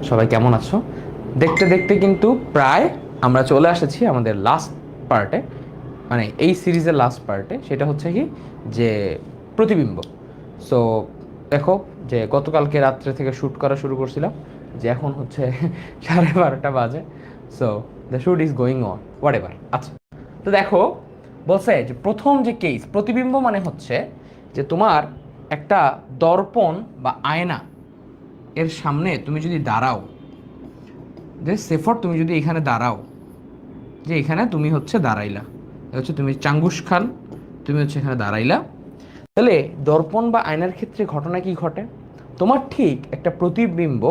সবাই কেমন আছো? দেখতে দেখতে কিন্তু প্রায় আমরা চলে এসেছি আমাদের লাস্ট পার্টে, মানে এই সিরিজের লাস্ট পার্টে। সেটা হচ্ছে কি যে প্রতিবিম্ব। সো দেখো যে গতকালকে রাত্রে থেকে শ্যুট করা শুরু করছিলাম, যে এখন হচ্ছে 12:30 বাজে। So the shoot is going on what ever. আচ্ছা, তো দেখো বলছে যে প্রথম যে কেস প্রতিবিম্ব মানে হচ্ছে যে তোমার একটা দর্পণ বা আয়না এর সামনে তুমি যদি দাঁড়াও, যে সেফর তুমি যদি এখানে দাঁড়াও, যে এখানে তুমি হচ্ছে দাঁড়াইলা, হচ্ছে তুমি চাঙ্গুস খান, তুমি হচ্ছে এখানে দাঁড়াইলা, তাহলে দর্পণ বা আয়নার ক্ষেত্রে ঘটনা কি ঘটে? তোমার ঠিক একটা প্রতিবিম্ব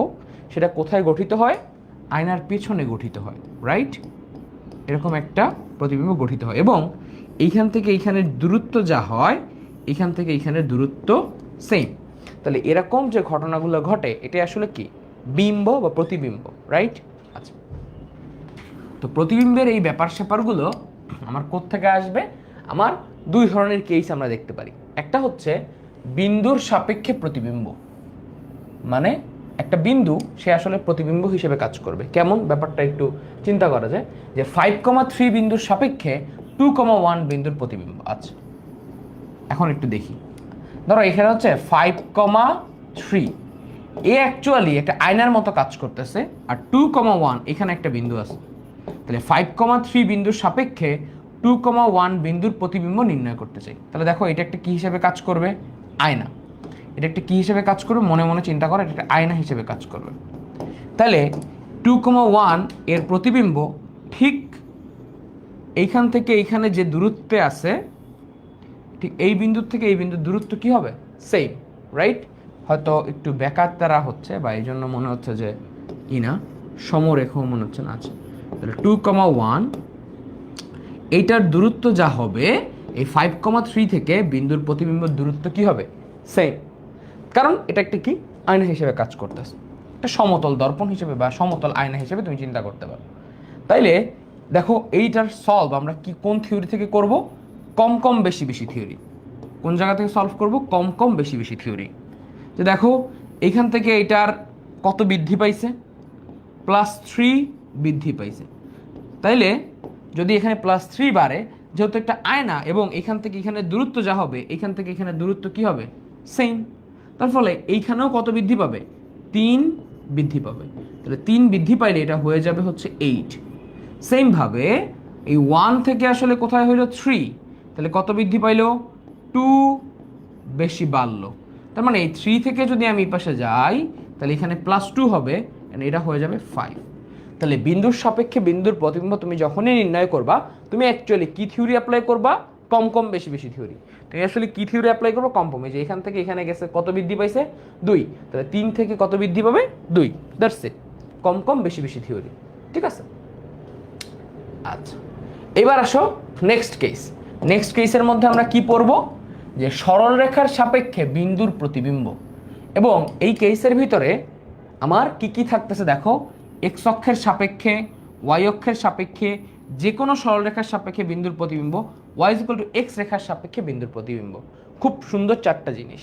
সেটা কোথায় গঠিত হয়? আয়নার পেছনে গঠিত হয়, রাইট? এরকম একটা প্রতিবিম্ব গঠিত হয় এবং এইখান থেকে এইখানের দূরত্ব যা হয়, এখান থেকে এইখানের দূরত্ব সেম। তাহলে এরকম যে ঘটনাগুলো ঘটে এটা আসলে কি? বিম্ব বা প্রতিবিম্ব, রাইট? আচ্ছা, তো প্রতিবিম্বের এই ব্যাপার স্যাপারগুলো আমার কোত্থেকে আসবে? আমার দুই ধরনের কেস আমরা দেখতে পারি। একটা হচ্ছে বিন্দুর সাপেক্ষে প্রতিবিম্ব, মানে একটা বিন্দু সে আসলে প্রতিবিম্ব হিসেবে কাজ করবে। কেমন ব্যাপারটা একটু চিন্তা করা যায়, যে 5,3 বিন্দুর সাপেক্ষে 2,1 বিন্দুর প্রতিবিম্ব। আচ্ছা, এখন একটু দেখি। ধরো এখানে হচ্ছে 5,3, এ অ্যাকচুয়ালি একটা আয়নার মতো কাজ করতেছে, আর 2,1 এখানে একটা বিন্দু আছে। তাহলে 5,3 বিন্দুর সাপেক্ষে 2,1 বিন্দুর প্রতিবিম্ব নির্ণয় করতে চাই। তাহলে দেখো এটা একটা কি হিসেবে কাজ করবে? আয়না। এটা একটা কি হিসেবে কাজ করবে? মনে মনে চিন্তা করো, এটা একটা আয়না হিসেবে কাজ করবে। তাহলে 2,1 এর প্রতিবিম্ব ঠিক এইখান থেকে এইখানে যে দূরত্বে আছে, ঠিক এই বিন্দুর থেকে এই বিন্দুর দূরত্ব কি হবে? Same, right? হয়তো একটু বেকার তারা হচ্ছে বা এই জন্য মনে হচ্ছে যে ইনা সমরেখাও মনে হচ্ছে না। আছে তাহলে 2,1 এইটার দূরত্ব যা হবে, এই 5,3 থেকে বিন্দুর প্রতিবিম্বের দূরত্ব কি হবে? সেম। কারণ এটা একটা কি আয়না হিসেবে কাজ করতেছে, একটা সমতল দর্পণ হিসেবে বা সমতল আয়না হিসেবে তুমি চিন্তা করতে পারো। তাইলে দেখো এইটার সলভ আমরা কি কোন থিওরি থেকে করব? কম কম বেশি বেশি থিওরি। কোন জায়গা থেকে সলভ করব? কম কম বেশি বেশি থিওরি। যে দেখো এইখান থেকে এটার কত বৃদ্ধি পাইছে? +3 বৃদ্ধি পাইছে। তাইলে যদি এখানে +3 বাড়ে, যেহেতু একটা আয়না এবং এখান থেকে এখানে দূরত্ব যা হবে, এখান থেকে এখানে দূরত্ব কি হবে? সেম। তার ফলে এইখানেও কত বৃদ্ধি পাবে? 3 বৃদ্ধি পাবে। তাহলে 3 বৃদ্ধি পাইলে এটা হয়ে যাবে হচ্ছে 8। সেমভাবে এই 1 থেকে আসলে কোথায় হইল 3, তাহলে কত বৃদ্ধি পাইল? 2 বেশি বাড়লো। তার মানে এই 3 থেকে যদি আমি এই পাশে যাই, তাহলে এখানে +2 হবে, এটা হয়ে যাবে 5। তাহলে বিন্দুর সাপেক্ষে বিন্দুর প্রতিবিম্ব তুমি যখনই নির্ণয় করবা, তুমি অ্যাকচুয়ালি কি থিওরি অ্যাপ্লাই করবা? কম কম বেশি বেশি থিওরি। তুমি আসলে কি থিওরি অ্যাপ্লাই করবো? কম কম। যে এখান থেকে এখানে গেছে কত বৃদ্ধি পাইছে? 2। তাহলে 3 থেকে কত বৃদ্ধি পাবে? 2। That's it. কম কম বেশি বেশি থিওরি। ঠিক আছে? আচ্ছা, এবার আসো নেক্সট কেস। নেক্সট কেসের মধ্যে আমরা কি পড়ব? যে সরল রেখার সাপেক্ষে বিন্দুর প্রতিবিম্ব। এবং এই কেসের ভিতরে আমার কি কি থাকতেছে দেখো, এক্স অক্ষের সাপেক্ষে, ওয়াই অক্ষের সাপেক্ষে, যে কোনো সরলরেখার সাপেক্ষে বিন্দুর প্রতিবিম্ব, y is equal to x রেখার সাপেক্ষে বিন্দুর প্রতিবিম্ব। খুব সুন্দর চারটা জিনিস।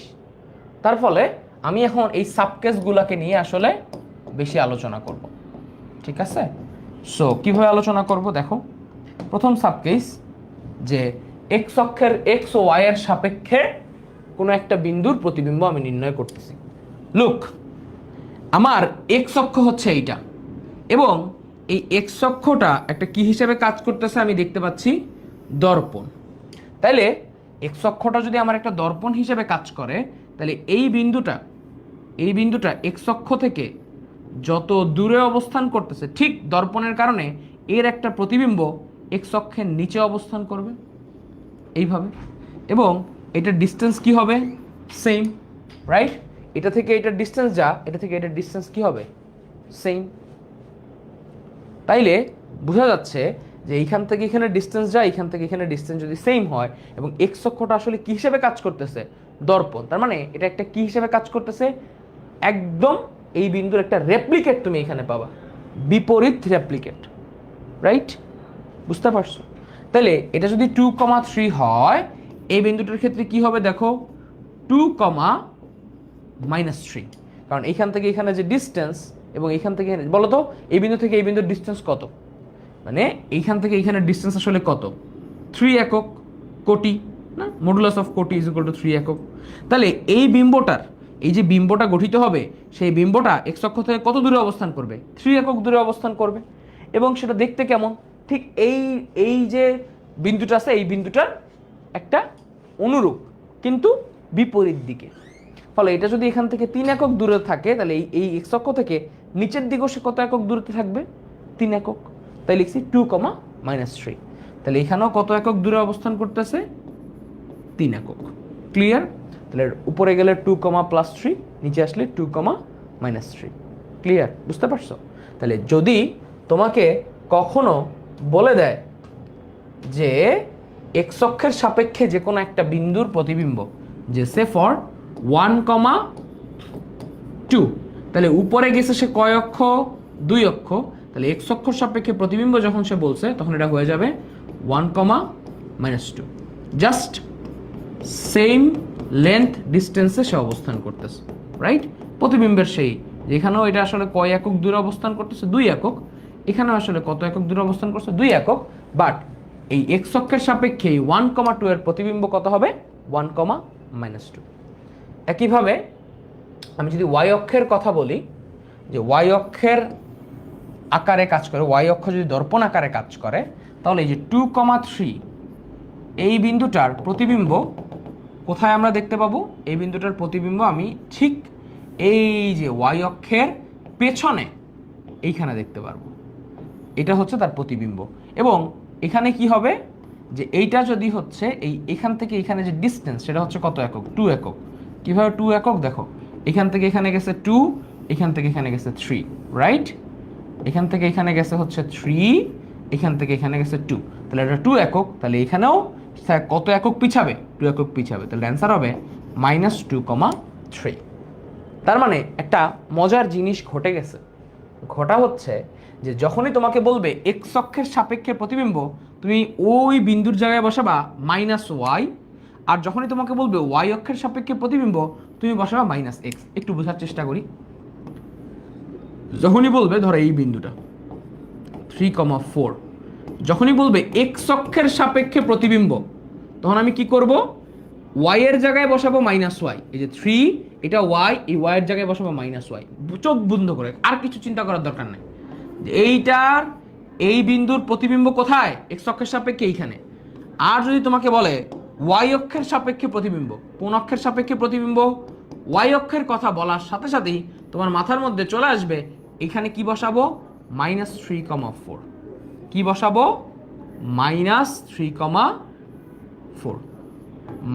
তার ফলে আমি এখন এই সাবকেসগুলোকে নিয়ে আসলে বেশি আলোচনা করব। ঠিক আছে? সো কীভাবে আলোচনা করব দেখো, প্রথম সাবকেস যে এক্স অক্ষের এক্স ও ওয়াই এর সাপেক্ষে কোনো একটা বিন্দুর প্রতিবিম্ব আমি নির্ণয় করতেছি। লুক, আমার এক্স অক্ষ হচ্ছে এইটা, এবং এই এক্স অক্ষটা একটা কি হিসেবে কাজ করতেছে আমি দেখতে পাচ্ছি? দর্পণ। তাইলে এক্স অক্ষটা যদি আমার একটা দর্পণ হিসেবে কাজ করে, তাহলে এই বিন্দুটা এক্স অক্ষ থেকে যত দূরে অবস্থান করতেছে, ঠিক দর্পণের কারণে এর একটা প্রতিবিম্ব এক্স অক্ষের নিচে অবস্থান করবে এইভাবে, এবং এটার ডিস্টেন্স কি হবে? Same, right? এটা থেকে এটার ডিস্টেন্স যা, এটা থেকে এটার ডিস্টেন্স কি হবে? সেম। তাইলে বোঝা যাচ্ছে যে এইখান থেকে এখানে ডিস্টেন্স যা, এইখান থেকে এখানে ডিস্টেন্স যদি সেম হয়, এবং এক্স অক্ষটা আসলে কি হিসেবে কাজ করতেছে? দর্পণ। তার মানে এটা একটা কি হিসেবে কাজ করতেছে? একদম এই বিন্দুর একটা রেপ্লিকেট তুমি এখানে পাবা, বিপরীত রেপ্লিকেট, রাইট? বুঝতে পারছো? তাহলে এটা যদি 2,3 হয়, এই বিন্দুটার ক্ষেত্রে কি হবে দেখো? 2, -3, কারণ এইখান থেকে এখানে যে ডিস্টেন্স, এবং এইখান থেকে বলো তো এই বিন্দু থেকে এই বিন্দুর ডিস্টেন্স কত, মানে এইখান থেকে এইখানের ডিস্টেন্স আসলে কত, 3 একক, কোটি না, মডুলাস অফ কোটি ইজ ইকুয়াল টু 3 একক। তাহলে এই বিম্বটার, এই যে বিম্বটা গঠিত হবে সেই বিম্বটা এক্স অক্ষ থেকে কত দূরে অবস্থান করবে, 3 একক দূরে অবস্থান করবে। এবং সেটা দেখতে কেমন, ঠিক এই এই যে বিন্দুটা আছে এই বিন্দুটার একটা অনুরূপ কিন্তু বিপরীত দিকে। ফলে এটা যদি এখান থেকে 3 একক দূরে থাকে তাহলে এই এক্স অক্ষ থেকে নিচের দিকেও সে কত একক দূরত্বে থাকবে, 3 একক। তাই লিখছি 2,-3। তাহলে এখানেও কত একক দূরে অবস্থান করতেছে, 3 একক। ক্লিয়ার? তাহলে উপরে গেলে 2,+3, নিচে আসলে 2,-3। ক্লিয়ার? বুঝতে পারছো? তাহলে যদি তোমাকে কখনো বলে দেয় যে এক্স অক্ষের সাপেক্ষে যে কোনো একটা বিন্দুর প্রতিবিম্ব, যে সে ফর 1,2, তাহলে উপরে গেছে সে কয় অক্ষ, 2 অক্ষ। তাহলে এক্স অক্ষর সাপেক্ষে প্রতিবিম্ব যখন সে বলছে তখন এটা হয়ে যাবে 1,-2, জাস্ট সেম লেন্থ ডিস্টেন্সে সে অবস্থান করতেছে, রাইট? প্রতিবিম্বের সেই যেখানেও এটা আসলে কয় একক দূরে অবস্থান করতেছে, 2 একক। এখানেও আসলে কত একক দূরে অবস্থান করছে, 2 একক। বাট এই এক্স অক্ষের সাপেক্ষে 1,2 এর প্রতিবিম্ব কত হবে, 1,-2। একইভাবে আমি যদি ওয়াই অক্ষের কথা বলি, যে ওয়াই অক্ষের আকারে কাজ করে, ওয়াই অক্ষ যদি দর্পণ আকারে কাজ করে, তাহলে এই যে 2,3 এই বিন্দুটার প্রতিবিম্ব কোথায় আমরা দেখতে পাবো, এই বিন্দুটার প্রতিবিম্ব আমি ঠিক এই যে ওয়াই অক্ষের পেছনে এইখানে দেখতে পারবো। এটা হচ্ছে তার প্রতিবিম্ব। এবং এখানে কি হবে, যে এইটা যদি হচ্ছে এখান থেকে এখানে যে ডিস্টেন্স সেটা হচ্ছে কত একক, 2 একক। কিভাবে 2 একক, দেখো এখান থেকে এখানে গেছে 2, এখান থেকে এখানে গেছে 3, রাইট? এখান থেকে এখানে গেছে হচ্ছে 3, এখান থেকে এখানে গেছে 2, তাহলে এটা 2 একক। তাহলে এখানেও কত একক পিছাবে, 2 একক পিছাবে। তাহলে অ্যান্সার হবে -2,3। তার মানে একটা মজার জিনিস ঘটে গেছে। ঘটা হচ্ছে যে যখনই তোমাকে বলবে এক্স অক্ষের সাপেক্ষে প্রতিবিম্ব, তুমি ওই বিন্দুর জায়গায় বসাবা -y, আর যখনই তোমাকে বলবে ওয়াই অক্ষের সাপেক্ষে প্রতিবিম্ব তুমি বসাবা -x। একটু বোঝার চেষ্টা করি। যখনই বলবে ধরো এই বিন্দুটা 3,4, যখনই বলবে এক্স অক্ষের সাপেক্ষে প্রতিবিম্ব, তখন আমি কি করব, y এর জায়গায় বসাবো -y। এই যে 3, এটা y, এই y এর জায়গায় বসাবো -y। চোখ বন্ধ করে, আর কিছু চিন্তা করার দরকার নেই। এইটার এই বিন্দুর প্রতিবিম্ব কোথায়, এক্স অক্ষের সাপেক্ষে এইখানে। আর যদি তোমাকে বলে y অক্ষের সাপেক্ষে প্রতিবিম্ব, কোন অক্ষের সাপেক্ষে প্রতিবিম্ব, y অক্ষের কথা বলার সাথে সাথেই তোমার মাথার মধ্যে চলে আসবে এখানে কি বসাবো, -3,4। কি বসাবো, -3,4,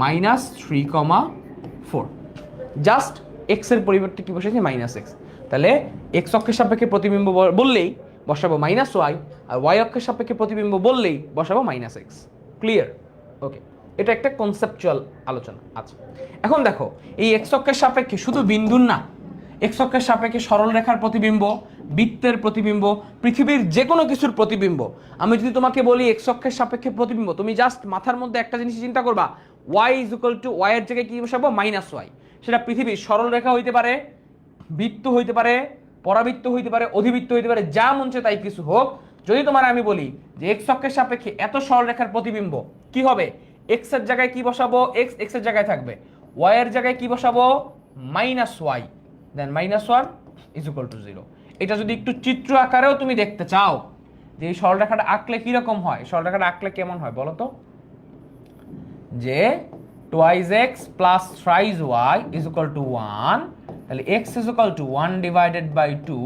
-3,4। জাস্ট এক্স এর পরিবর্তে কি বসেছে, -x। তাহলে এক্স অক্ষের সাপেক্ষে প্রতিবিম্ব বললেই বসাবো -y, আর ওয়াই অক্ষের সাপেক্ষে প্রতিবিম্ব বললেই বসাবো -x। ক্লিয়ার? ওকে, এটা একটা কনসেপচুয়াল আলোচনা। আচ্ছা, এখন দেখো এই এক্স অক্ষের সাপেক্ষে শুধু বিন্দুর না, এক্স অক্ষের সাপেক্ষে সরল রেখার প্রতিবিম্ব, বৃত্তের প্রতিবিম্ব, পৃথিবীর যে কোনো কিছুর প্রতিবিম্ব। আমি যদি তোমাকে বলি এক্স অক্ষের সাপেক্ষে প্রতিবিম্ব, তুমি জাস্ট মাথার মধ্যে একটা জিনিস চিন্তা করবা, y = y এর জায়গায় কি বসাবো, -y। সেটা পৃথিবীর সরল রেখা হইতে পারে, বৃত্ত হইতে পারে, পরাবৃত্ত হইতে পারে, অধিবৃত্ত হইতে পারে, যা মন চায় তাই কিছু হোক। যদি তোমার আমি বলি যে এক্স অক্ষের সাপেক্ষে এত সরল রেখার প্রতিবিম্ব, কি হবে, এক্স এর জায়গায় কি বসাবো, এক্স এর জায়গায় থাকবে, y এর জায়গায় কি বসাবো, -y, দেন -1 = 0। এটা যদি একটু চিত্র আকারেও তুমি দেখতে চাও যে এই সরলরেখাটা আঁকলে কিরকম হয়, সরলরেখাটা আঁকলে কেমন হয় বলো তো, যে 2x + 3y = 1, তাহলে x = 1/2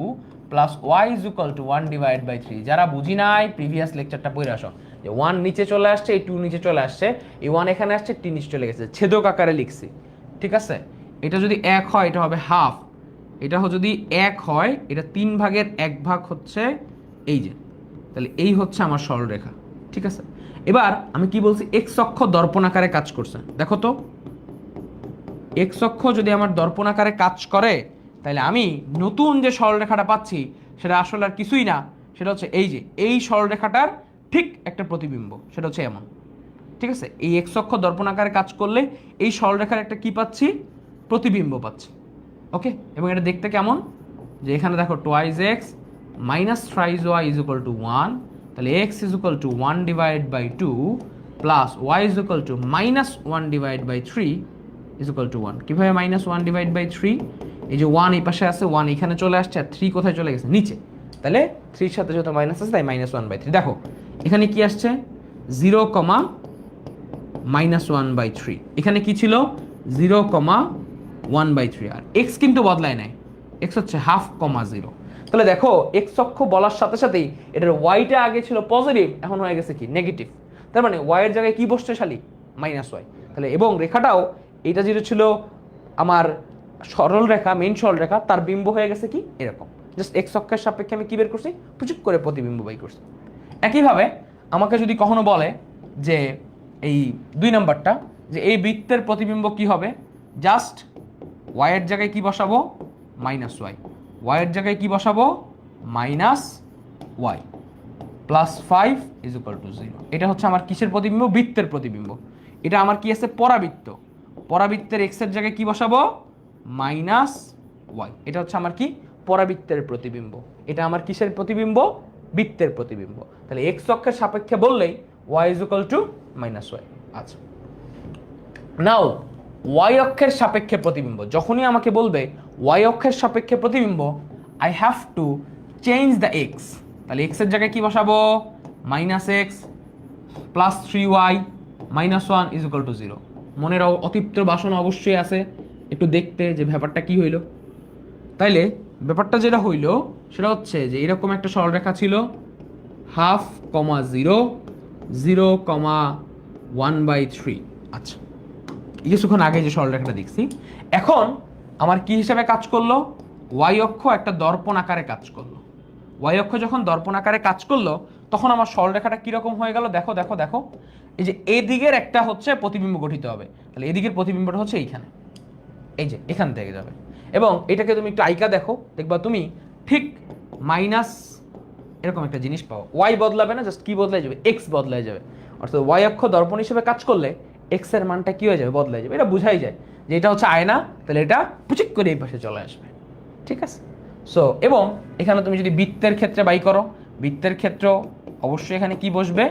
প্লাস y = 1/3। যারা বুঝি নাই প্রিভিয়াস লেকচারটা পড়ে আসো, যে 1 নিচে চলে আসছে, এই 2 নিচে চলে আসছে, এই 1 এখানে আসছে, 3 নিচে চলে গেছে, ছেদক আকারে লিখছি। ঠিক আছে? এটা যদি 1 হয় এটা হবে হাফ, এটা যদি 1 হয় এটা 3 ভাগের 1 ভাগ হচ্ছে এই যে। তাহলে এই হচ্ছে আমার সরলরেখা। ঠিক আছে? এবার আমি কি বলছি, এক্স অক্ষ দর্পণ আকারে কাজ করছে। দেখো তো, এক্স অক্ষ যদি আমার দর্পণ আকারে কাজ করে, তাহলে আমি নতুন যে সরলরেখাটা পাচ্ছি সেটা আসলে আর কিছুই না, সেটা হচ্ছে এই যে এই সরলরেখাটার ঠিক একটা প্রতিবিম্ব, সেটা হচ্ছে এমন। ঠিক আছে? এই এক্স অক্ষ দর্পণ আকারে কাজ করলে এই সরলরেখার একটা কি পাচ্ছি, প্রতিবিম্ব পাচ্ছি। ওকে? এবং এটা দেখতে কেমন, যে এখানে দেখো twice x minus thrice y is equal to 1, তাহলে x is equal to 1 divide by 2 plus y is equal to minus 1 divide by 3 is equal to 1। কীভাবে মাইনাস 1 ডিভাইড বাই 3? এই যে 1 এই পাশে আছে, 1 এখানে চলে আসছে, আর 3 কোথায় চলে গেছে? নিচে। তাহলে 3 সাথে যত মাইনাস আছে তাই মাইনাস 1 বাই 3। দেখো এখানে কি আসছে 0, মাইনাস 1 বাই 3। এখানে কি ছিল 0, 1 বাই 3। আর এক্স কিন্তু বদলায় নাই, এক্স হচ্ছে 1/2, 0। তাহলে দেখো এক্স অক্ষ বলার সাথে সাথেই এটার ওয়াইটা আগে ছিল পজিটিভ, এখন হয়ে গেছে কি নেগেটিভ। তার মানে ওয়াইয়ের জায়গায় কি বসছে শালি? Minus y. তাহলে এবং রেখাটাও এটা যেটা ছিল আমার সরল রেখা, মেইন সরল রেখা, তার বিম্ব হয়ে গেছে কি এরকম। জাস্ট এক্স অক্ষের সাপেক্ষে আমি কি বের করছি? প্রচুর করে প্রতিবিম্ব বাই করছি। একইভাবে আমাকে যদি কখনো বলে যে এই 2 নাম্বারটা, যে এই বৃত্তের প্রতিবিম্ব কি হবে, জাস্ট ওয়াইয়ের জায়গায় কি বসাবো? Minus y. ওয়াইয়ের জায়গায় কি বসাবো? Minus y plus 5 is equal to 0। এটা হচ্ছে আমার কিসের প্রতিবিম্ব? বৃত্তের প্রতিবিম্ব। এটা আমার কি আছে? পরাবৃত্ত। পরাবৃত্তের এক্স এর জায়গায় কি বসাবো? Minus y. এটা হচ্ছে আমার কি? পরাবৃত্তের প্রতিবিম্ব। এটা আমার কিসের প্রতিবিম্ব? বৃত্তের প্রতিবিম্ব। তাহলে এক্স অক্ষের সাপেক্ষে বললেই y is equal to minus y. আচ্ছা, নাও ওয়াই অক্ষের সাপেক্ষে প্রতিবিম্ব, যখনই আমাকে বলবে ওয়াই অক্ষের সাপেক্ষে প্রতিবিম্ব, I have to change the x. তাহলে এক্স এর জায়গায় কি বসাবো? Minus x plus 3y minus 1 is equal to 0। মনের অতিপ্ত বাসনা অবশ্যই আছে একটু দেখতে যে ব্যাপারটা কি হইল। তাইলে ব্যাপারটা যেটা হইল সেটা হচ্ছে যে এরকম একটা সরলরেখা ছিল 1/2, 0, 0, 1/3। আচ্ছা, কিছুক্ষণ আগে যে সরলরেখাটা দেখছি, এখন আমার কি হিসাবে কাজ করলো? ওয়াই অক্ষ একটা দর্পণ আকারে কাজ করলো। ওয়াই অক্ষ যখন দর্পণ আকারে কাজ করলো তখন আমার সরলরেখাটা কিরকম হয়ে গেল? দেখো দেখো দেখো, এই যে এদিকের একটা হচ্ছে প্রতিবিম্ব গঠিত হবে। তাহলে এদিকের প্রতিবিম্বটা হচ্ছে এইখানে, এই যে এখান থেকে যাবে। এবং এটাকে তুমি একটু আইকা দেখো, দেখবা তুমি ঠিক মাইনাস এরকম একটা জিনিস পাও। ওয়াই বদলাবে না, জাস্ট কি বদলাই যাবে? এক্স বদলাই যাবে। অর্থাৎ ওয়াই অক্ষ দর্পণ হিসেবে কাজ করলে এক্স এর মানটা কি হয়ে যাবে? বদলাই যাবে। এটা বুঝাই যায় যে এটা হচ্ছে আয়না, তাহলে এটা পুচিক করে এই পাশে চলে আসবে। ঠিক আছে? সো এবং এখানে তুমি যদি বৃত্তের ক্ষেত্রে বাই করো, বৃত্তের ক্ষেত্র অবশ্যই এখানে কি বসবে?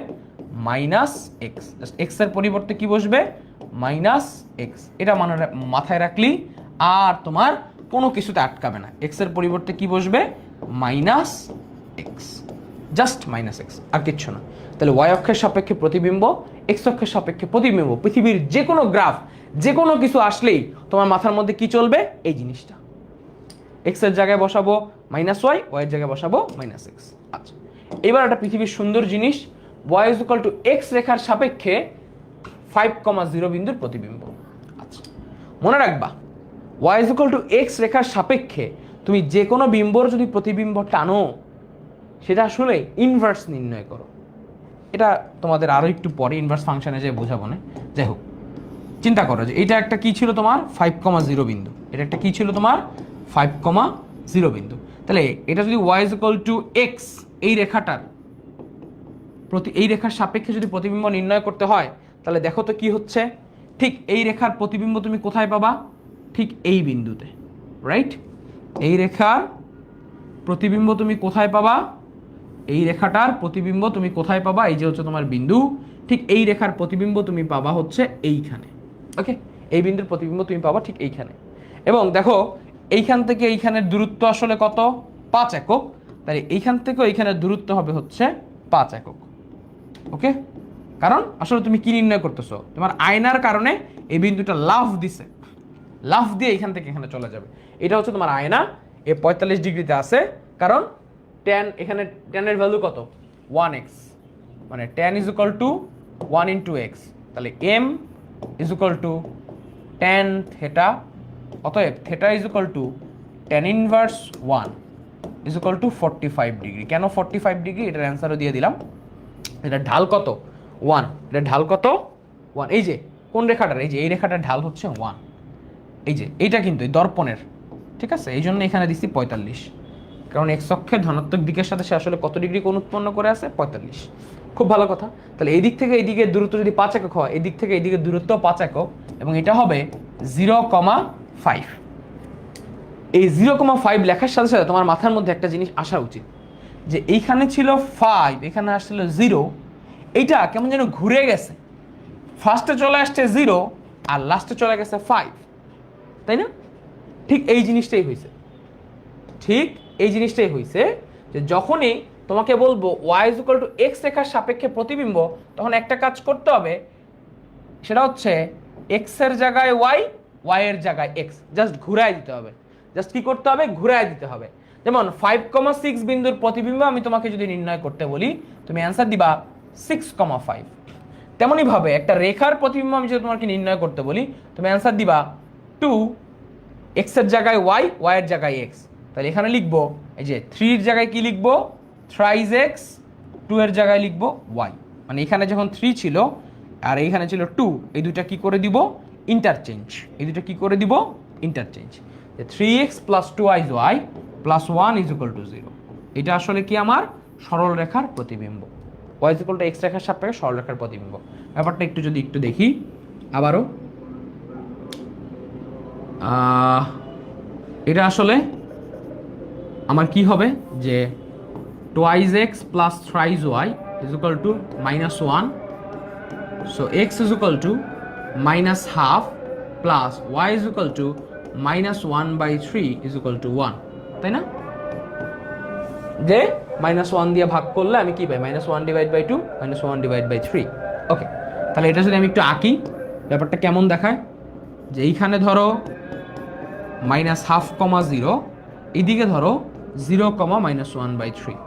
Minus x. জাস্ট এক্স এর পরিবর্তে কি বসবে? Minus x. এটা মাথায় রাখলি আর তোমার কোনো কিছুতে আটকাবে না। এক্স এর পরিবর্তে কি বসবে? Minus x, just minus x, আর কিচ্ছু না। তাহলে ওয়াই অক্ষের সাপেক্ষে প্রতিবিম্ব, এক্স অক্ষের সাপেক্ষে প্রতিবিম্ব, পৃথিবীর যে কোনো গ্রাফ, যে কোনো কিছু আসলেই তোমার মাথার মধ্যে কি চলবে? এই জিনিসটা। এক্স এর জায়গায় বসাবো মাইনাস ওয়াই, ওয়াই এর জায়গায় বসাবো মাইনাস এক্স। আচ্ছা, এবার একটা পৃথিবীর সুন্দর জিনিস, y is equal to x রেখার সাপেক্ষে 5,0 বিন্দুর প্রতিবিম্ব। আচ্ছা, মনে রাখবা y is equal to x রেখার সাপেক্ষে তুমি যে কোনো বিম্বর যদি প্রতিবিম্ব টানো, সেটা আসলে ইনভার্স নির্ণয় করো। এটা তোমাদের আরও একটু পরে ইনভার্স ফাংশনে যে বোঝাবো না। যাই হোক, চিন্তা করো যে এটা একটা কি ছিল তোমার? 5,0 বিন্দু। এটা একটা কি ছিল তোমার? 5,0 বিন্দু। তাহলে এটা যদি y is equal to x, এই রেখাটার এই রেখার সাপেক্ষে যদি প্রতিবিম্ব নির্ণয় করতে হয়, তাহলে দেখো তো কি হচ্ছে। ঠিক এই রেখার প্রতিবিম্ব তুমি কোথায় পাবা? ঠিক এই বিন্দুতে, রাইট? এই রেখার প্রতিবিম্ব তুমি কোথায় পাবা? এই রেখাটার প্রতিবিম্ব তুমি কোথায় পাবা? এই যে হচ্ছে তোমার বিন্দু, ঠিক এই রেখার প্রতিবিম্ব তুমি পাবা হচ্ছে এইখানে। ওকে, এই বিন্দুর প্রতিবিম্ব তুমি পাবা ঠিক এইখানে। এবং দেখো এইখান থেকে এইখানের দূরত্ব আসলে কত? 5 একক। তাই এইখান থেকে এইখানের দূরত্ব হবে হচ্ছে 5 একক। ওকে, কারণ আসলে তুমি কি নির্ণয় করতেছো? তোমার আয়নার কারণে এই বিন্দুটা লাফ দিছে, লাফ দিয়ে এখান থেকে এখানে চলে যাবে। এটা হচ্ছে তোমার আয়না, এ 45 ডিগ্রিতে আছে, কারণ tan, এখানে tan এর ভ্যালু কত? 1x, মানে tan is equal to 1 into x. তাহলে m is equal to tan theta, অতএব theta is equal to tan inverse 1 is equal to 45 degree. কেন 45 ডিগ্রি? এটার অ্যান্সারও দিয়ে দিলাম। এটা ঢাল কত? 1। এটা ঢাল কত? 1। এই যে কোন রেখাটার? এই যে এই রেখাটার ঢাল হচ্ছে 1। এই যে এইটা কিন্তু এই দর্পণের, ঠিক আছে? এই জন্য এখানে দিচ্ছি 45, কারণ এক্স অক্ষের ধনাত্মক দিকের সাথে সে আসলে কত ডিগ্রি কোণ উৎপন্ন করে আছে? 45। খুব ভালো কথা। তাহলে এই দিক থেকে এই দিকের দূরত্ব যদি 5 একক হয়, এই দিক থেকে এই দিকের দূরত্ব 5 একক, এবং এটা হবে 0,5। এই 0,5 লেখার সাথে সাথে তোমার মাথার মধ্যে একটা জিনিস আসা উচিত, যে এইখানে ছিল 5, এখানে আসছিল 0, এইটা কেমন যেন ঘুরে গেছে, ফার্স্টে চলে আসছে 0 আর লাস্টে চলে গেছে 5, তাই না? ঠিক এই জিনিসটাই হয়েছে, ঠিক এই জিনিসটাই হয়েছে যে যখনই তোমাকে বলবো y = x রেখার সাপেক্ষে প্রতিবিম্ব, তখন একটা কাজ করতে হবে, সেটা হচ্ছে x এর জায়গায় y, y এর জায়গায় x, জাস্ট ঘুরায় দিতে হবে। জাস্ট কি করতে হবে? ঘুরায় দিতে হবে। যেমন 5,6 বিন্দুর প্রতিবিম্ব আমি তোমাকে যদি নির্ণয় করতে বলি, তুমি অ্যান্সার দিবা 6,5। তেমনই ভাবে একটা রেখার প্রতিবিম্ব আমি যদি তোমাকে নির্ণয় করতে বলি, তুমি অ্যান্সার দিবা 2, x এর জায়গায় y, y এর জায়গায় x। তাহলে এখানে লিখবো এই যে 3 এর জায়গায় কি লিখবো? থ্রাইজ x, 2 এর জায়গায় লিখবো y। মানে এখানে যখন 3 ছিল আর এইখানে ছিল 2, এই দুইটা কি করে দিব? ইন্টারচেঞ্জ। এই দুইটা কি করে দিব? ইন্টারচেঞ্জ। 3x + 2y + 1 = 0। এটা আসলে কি আমার সরল রেখার প্রতিবিম্ব। y = x রেখার সাপেক্ষে সরল রেখার প্রতিবিম্ব। ব্যাপারটা একটু দেখি আবারও। এটা আসলে আমার কি হবে যে 2x + 3y = -1, so x = -half plus y = -1/3 = 1, তাই না? যে -1 দিয়ে ভাগ করলে আমি কি পাই? -1/2 -1/3। ওকে, তাহলে এটা যদি আমি একটু আঁকি, ব্যাপারটা কেমন দেখায়, যে এইখানে ধরো -half, 0, এইদিকে ধরো 0, -1/3।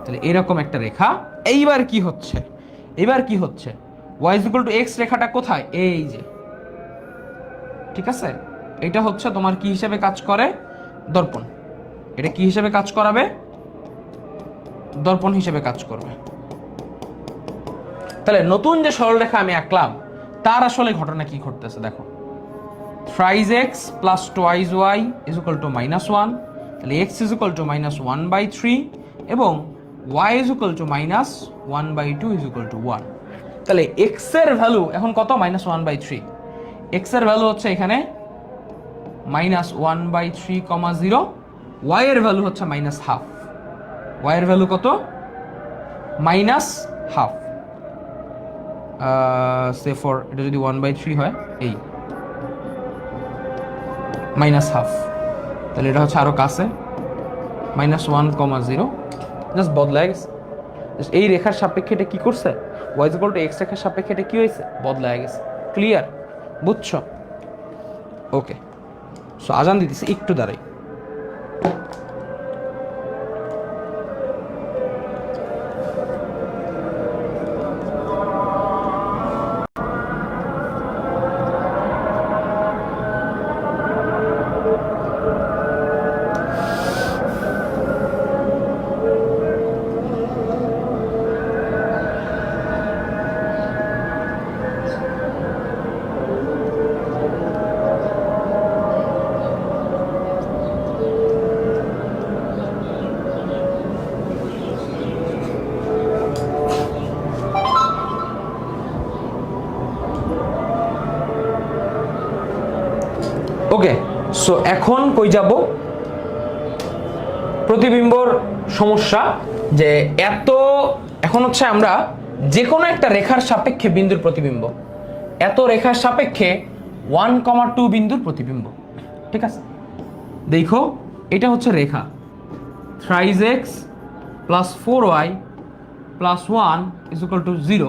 তাহলে এরকম একটা রেখা। এইবার কি হচ্ছে? y = x রেখাটা কোথায়? এই যে, ঠিক আছে, এটা হচ্ছে তোমার কি হিসেবে কাজ করে? দর্পণ। এটা কি হিসেবে কাজ করাবে? দর্পণ হিসেবে কাজ করবে। তাহলে নতুন যে সরলরেখা আমি আঁকলাম, তার আসলে ঘটনা কি ঘটতেছে দেখো। থ্রাইজ x + twice y = -1, তাহলে x = -1/3 এবং y = -1/2 = 1। তাহলে x এর ভ্যালু এখন কত? -1/3। x এর ভ্যালু হচ্ছে এখানে -1/3, 0। y এর ভ্যালু হচ্ছে -half। y এর ভ্যালু কত? -half। সে এটা যদি 1/3 হয়, এই -half, তাহলে এটা হচ্ছে আরো কাছে, -1, 0। জাস্ট বদলায় গেছে। এই রেখার সাপেক্ষে এটা কি করছে? y = x রেখার সাপেক্ষে এটা কি হয়েছে? বদলায় গেছে। ক্লিয়ার? বুঝছো? ওকে, সো আজান দিতেছি, একটু দাঁড়াই। ওকে, সো এখন কই যাব? প্রতিবিম্বর সমস্যা যে এখন হচ্ছে আমরা যে কোনো একটা রেখার সাপেক্ষে বিন্দুর প্রতিবিম্ব, এত রেখার সাপেক্ষে 1,2 বিন্দুর প্রতিবিম্ব, ঠিক আছে? দেখো, এটা হচ্ছে রেখা থ্রাইজ x + 4y + 1 = 0।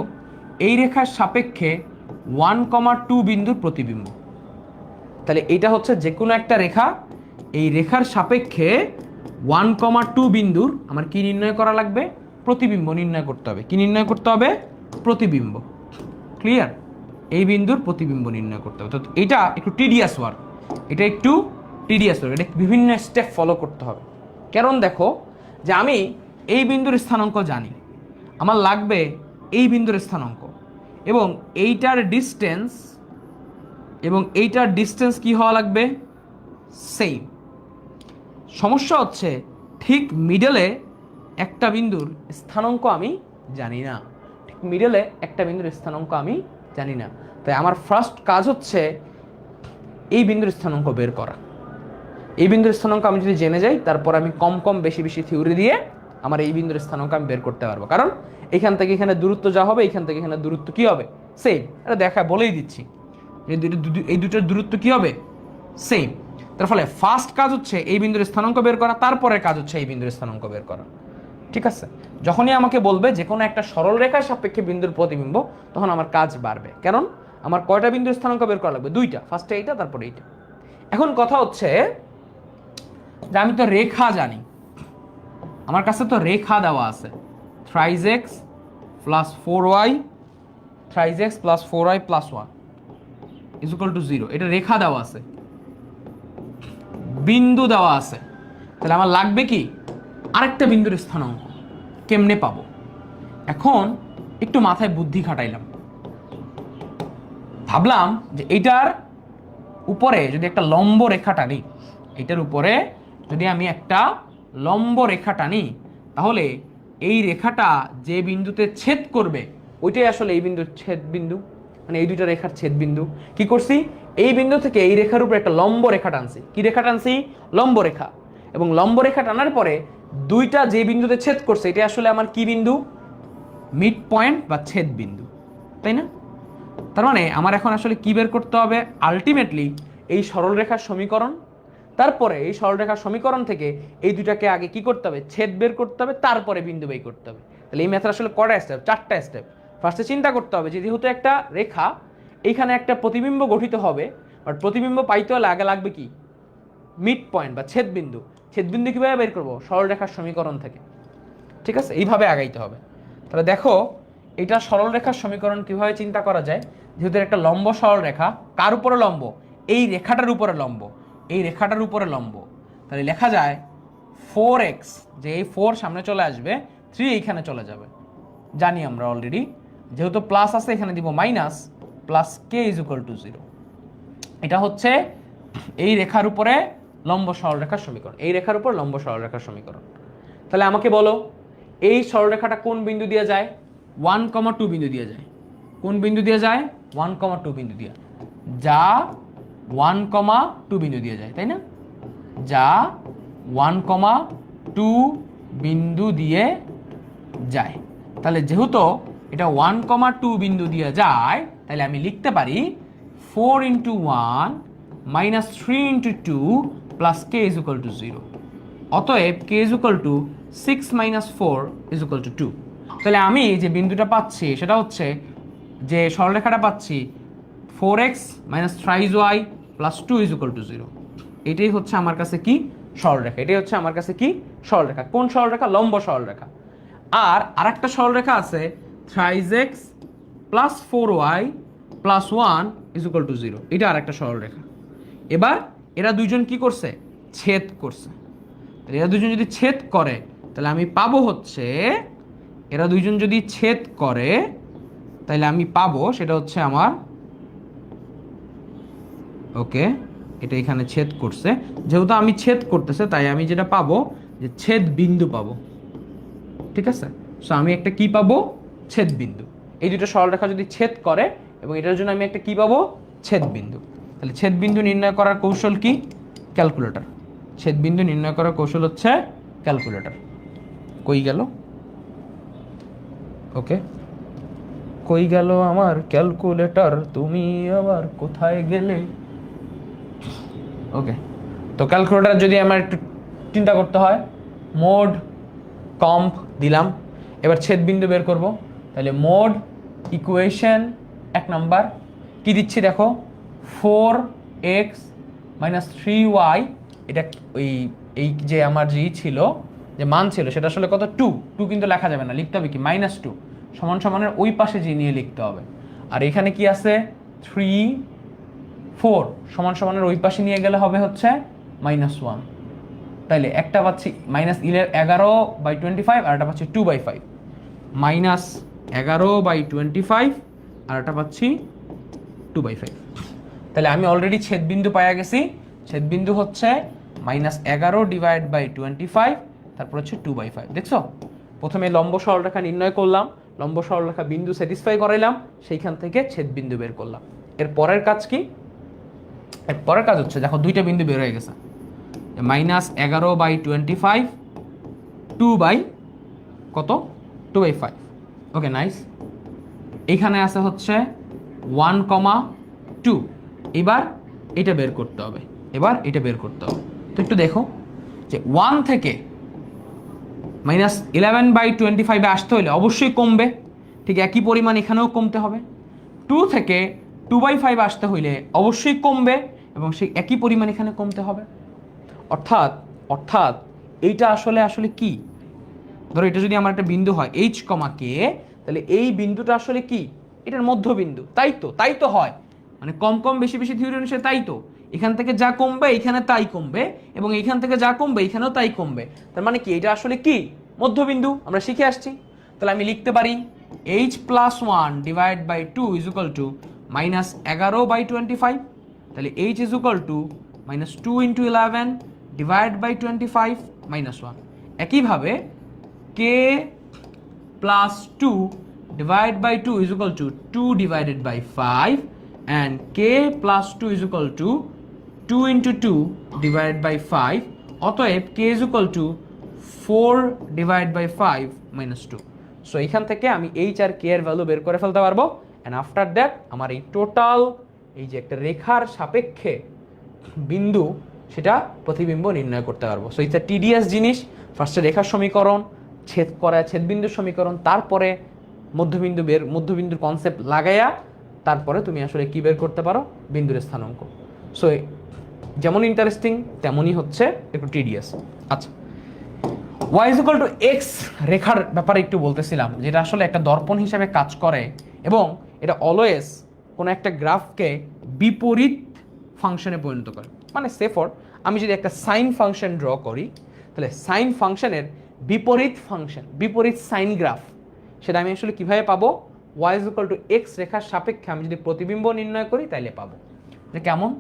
এই রেখার সাপেক্ষে 1,2 বিন্দুর প্রতিবিম্ব। তাহলে এটা হচ্ছে যে কোনো একটা রেখা, এই রেখার সাপেক্ষে 1,2 বিন্দুর আমার কি নির্ণয় করা লাগবে? প্রতিবিম্ব নির্ণয় করতে হবে। কি নির্ণয় করতে হবে? প্রতিবিম্ব। ক্লিয়ার? এই বিন্দুর প্রতিবিম্ব নির্ণয় করতে হবে। তো এটা একটু টিডিয়াস ওয়ার্ক, এটা বিভিন্ন স্টেপ ফলো করতে হবে। কারণ দেখো যে আমি এই বিন্দুর স্থানাঙ্ক জানি, আমার লাগবে এই বিন্দুর স্থানাঙ্ক, এবং এইটার ডিস্টেন্স কি হওয়া লাগবে? সেম। সমস্যা হচ্ছে ঠিক মিডলে একটা বিন্দুর স্থানাঙ্ক আমি জানি না। তাই আমার ফার্স্ট কাজ হচ্ছে এই বিন্দুর স্থানাঙ্ক বের করা। এই বিন্দুর স্থানাঙ্ক আমি যদি জেনে যাই, তারপর আমি কম কম বেশি বেশি থিওরি দিয়ে আমার এই বিন্দুর স্থানাঙ্ক আমি বের করতে পারবো। কারণ এখান থেকে এখানে দূরত্ব যা হবে, এখান থেকে এখানে দূরত্ব কি হবে, সেম। এটা দেখা বলেই দিচ্ছি, এই দুটোর দূরত্ব কি হবে, সেম। তার ফলে ফার্স্ট কাজ হচ্ছে এই বিন্দুর স্থানাঙ্ক বের করা, তারপরে কাজ হচ্ছে এই বিন্দুর স্থানাঙ্ক বের করা। ঠিক আছে? যখনই আমাকে বলবে যে কোনো একটা সরল রেখার সাপেক্ষে বিন্দুর প্রতিবিম্ব, তখন আমার কাজ বাড়বে। কারণ আমার কয়টা বিন্দুর স্থানাঙ্ক বের করা লাগবে, দুইটা, ফার্স্টে এইটা তারপরে এইটা। এখন কথা হচ্ছে যে আমি তো রেখা জানি, আমার কাছে তো রেখা দেওয়া আছে, থ্রাইজ x plus 4y, থ্রাইজ x plus 4y plus 1 is equal to 0। এটা রেখা দেওয়া আছে, বিন্দু দেওয়া আছে। তাহলে আমার লাগবে কি, আরেকটা বিন্দুর স্থানাঙ্ক। কেমনে পাবো? এখন একটু মাথায় বুদ্ধি খাটাইলাম, ভাবলাম যে এটার উপরে যদি একটা লম্ব রেখা টানি, এটার উপরে যদি আমি একটা লম্ব রেখা টানি, তাহলে এই রেখাটা যে বিন্দুতে ছেদ করবে ওইটাই আসলে এই বিন্দুর ছেদ বিন্দু, মানে এই দুইটা রেখার ছেদ বিন্দু। কি করছি, এই বিন্দু থেকে এই রেখার উপরে একটা লম্ব রেখা টানছি। কি রেখা টানছি? লম্ব রেখা। এবং লম্ব রেখা টানার পরে দুইটা যে বিন্দুতে ছেদ করছে এটা আসলে আমার কি বিন্দু, মিড পয়েন্ট বা ছেদ বিন্দু, তাই না? তার মানে আমার এখন আসলে কি বের করতে হবে, আলটিমেটলি এই সরলরেখার সমীকরণ, তারপরে এই সরলরেখার সমীকরণ থেকে এই দুটাকে আগে কি করতে হবে, ছেদ বের করতে হবে, তারপরে বিন্দু বের করতে হবে। তাহলে এই ম্যাথের আসলে কয়টা স্টেপ, 4টা স্টেপ। ফার্স্টে চিন্তা করতে হবে যে যেহেতু একটা রেখা, এইখানে একটা প্রতিবিম্ব গঠিত হবে, বাট প্রতিবিম্ব পাইতে হলে আগে লাগবে কি, মিড পয়েন্ট বা ছেদ বিন্দু। ছেদ বিন্দু কীভাবে বের করবো, সরলরেখার সমীকরণ থেকে। ঠিক আছে, এইভাবে আগাইতে হবে। তাহলে দেখো এটা সরলরেখার সমীকরণ কিভাবে চিন্তা করা যায়। যেহেতু একটা লম্ব সরলরেখা, কার উপরে লম্ব, এই রেখাটার উপরে লম্ব, এই রেখাটার উপরে লম্ব। তাহলে লেখা যায় 4x, যে এই 4 সামনে চলে আসবে, 3 এইখানে চলে যাবে, জানি আমরা অলরেডি। যেহেতু প্লাস আছে এখানে দিব minus, plus k is equal to 0। এটা হচ্ছে এই রেখার উপরে লম্ব সরলরেখার সমীকরণ, এই রেখার উপর লম্ব সরলরেখার সমীকরণ। তাহলে আমাকে বলো এই সরলরেখাটা কোন বিন্দু দিয়ে যায়, 1,2 বিন্দু দিয়ে যায়। কোন বিন্দু দিয়ে যায়, 1,2 বিন্দু দিয়ে, যা 1,2 বিন্দু দিয়ে যায়, তাই না? যা 1,2 বিন্দু দিয়ে যায়। তাহলে যেহেতু এটা 1,2 বিন্দু দিয়ে যায়, তাহলে আমি লিখতে পারি 4 × 1 - 3 × 2 plus k is equal to 0। অতএব k is equal two 6 - 4 is equal to 2। তাহলে আমি যে বিন্দুটা পাচ্ছি সেটা হচ্ছে, যে সরলরেখাটা পাচ্ছি 4x - থ্রাইজ y plus 2 is equal to 0। এটাই হচ্ছে আমার কাছে কি, সরলরেখা। এটাই হচ্ছে আমার কাছে কি, সরলরেখা। কোন সরলরেখা, লম্ব সরলরেখা। আর আরেকটা সরলরেখা আছে থ্রাইজ x plus 4y plus 1 is equal to 0। এটা আরেকটা সরলরেখা। এবার এরা দুইজন কি করছে, ছেদ করছে। এরা দুইজন যদি ছেদ করে, তাহলে আমি পাবো হচ্ছে, এরা দুইজন যদি ছেদ করে তাহলে আমি পাবো সেটা হচ্ছে আমার, ওকে, এটা এখানে ছেদ করছে, যেহেতু আমি ছেদ করতেছে তাই আমি যেটা পাবো যে ছেদ বিন্দু পাবো। ঠিক আছে, সো আমি একটা কি পাবো, ছেদ বিন্দু। এই দুটো সরলরেখা যদি ছেদ করে এবং এটার জন্য আমি একটা কি পাবো, ছেদ বিন্দু। তাহলে ছেদ বিন্দু নির্ণয় করার কৌশল কি, ক্যালকুলেটর। ছেদ বিন্দু নির্ণয় করার কৌশল হচ্ছে ক্যালকুলেটর। কই গেল, ওকে, কই গেল আমার ক্যালকুলেটর, তুমি আবার কোথায় গেলে। ওকে, তো ক্যালকুলেটর যদি আমার একটু চিন্তা করতে হয়, মোড কম্প দিলাম, এবার ছেদ বিন্দু বের করব। তাহলে মোড ইকুয়েশন 1 নাম্বার কি দিচ্ছি দেখো, 4x - 3y, এটা এই যে আমার যে ছিল, যে মান ছিল সেটা আসলে কত, 2 কিন্তু লেখা যাবে না, লিখতে হবে কি -2 সমান সমানের ওই পাশে যে নিয়ে লিখতে হবে। আর এখানে কি আছে 3 4 সমান সমানের ওই পাশে নিয়ে গেলে হবে হচ্ছে -1। তাইলে একটা পাচ্ছি -11/25 আর একটা পাচ্ছি 2/5, -11/25 আর একটা পাচ্ছি 2/5। তাহলে আমি অলরেডি ছেদবিন্দু পাওয়া গেছি। ছেদবিন্দু হচ্ছে -11/25, তারপর হচ্ছে 2/5। দেখছো, প্রথমে লম্ব সরলরেখা নির্ণয় করলাম, লম্ব সরলরেখা বিন্দু স্যাটিসফাই করাইলাম, সেইখান থেকে ছেদবিন্দু বের করলাম। এর পরের কাজ কি, এর পরের কাজ হচ্ছে দেখো দুইটা বিন্দু বের হয়ে গেছে, -11/25 2 বাই কত 2/5। Okay nice. এখানে আছে হচ্ছে 1,2। এবার এটা বের করতে হবে, তো একটু দেখো যে 1 থেকে -11/25 আসতে হলে অবশ্যই কমবে, ঠিক একই পরিমাণ এখানেও কমতে হবে। 2 থেকে 2/5 আসতে হইলে অবশ্যই কমবে এবং সেই একই পরিমাণ এখানে কমতে হবে। অর্থাৎ অর্থাৎ এইটা আসলে আসলে কি, ধরো এটা যদি আমার একটা বিন্দু হয় h, k, তাহলে এই বিন্দুটা আসলে কি, এটার মধ্যবিন্দু, তাই তো হয়, মানে কম কম বেশি বেশি থিওরি অনুসারে তাই তো, এখান থেকে যা কমবে এখানে তাই কমবে এবং এখান থেকে যা কমবে এখানেও তাই কমবে। তার মানে কি এটা আসলে কি মধ্যবিন্দু, আমরা শিখে আসছি। তাহলে আমি লিখতে পারি h+1 divide by 2 is equal to -11/25। তাহলে h is equal to -2 × 11 divide by 25 -1। একইভাবে k plus 2 divided by 2 is equal to 2 divided by 5 and k plus 2 is equal to 2 into 2 divided by 5, অতএব k is equal to 4 divided by 5 minus 2। So এখান থেকে আমি h আর k এর value বের করে ফেলতে পারবো অ্যান্ড আফটার দ্যাট আমার এই টোটাল এই যে একটা রেখার সাপেক্ষে বিন্দু সেটা প্রতিবিম্ব নির্ণয় করতে পারবো। সো ইটস এ টিডিয়াস জিনিস, ফার্স্টে রেখার সমীকরণ, ছেদবিন্দুর সমীকরণ, তারপরে মধ্যবিন্দুর কনসেপ্ট লাগাইয়া তারপরে তুমি আসলে কি বের করতে পারো, বিন্দুর স্থানাঙ্ক। সো যেমন ইন্টারেস্টিং তেমনই হচ্ছে একটু টিডিয়াস। আচ্ছা, y = x রেখার ব্যাপারে একটু বলতেছিলাম, যেটা আসলে একটা দর্পণ হিসেবে কাজ করে এবং এটা অলওয়েজ কোনো একটা গ্রাফকে বিপরীত ফাংশনে পরিণত করে। মানে সেফর আমি যদি একটা সাইন ফাংশন ড্র করি, তাহলে সাইন ফাংশনের বিপরীত সাইন গ্রাফ, সেটা আমি আসলে কিভাবে পাবো, y = x রেখার সাপেক্ষে আমি যদি প্রতিবিম্ব নির্ণয় করি তাইলে পাবো। যে কেমন,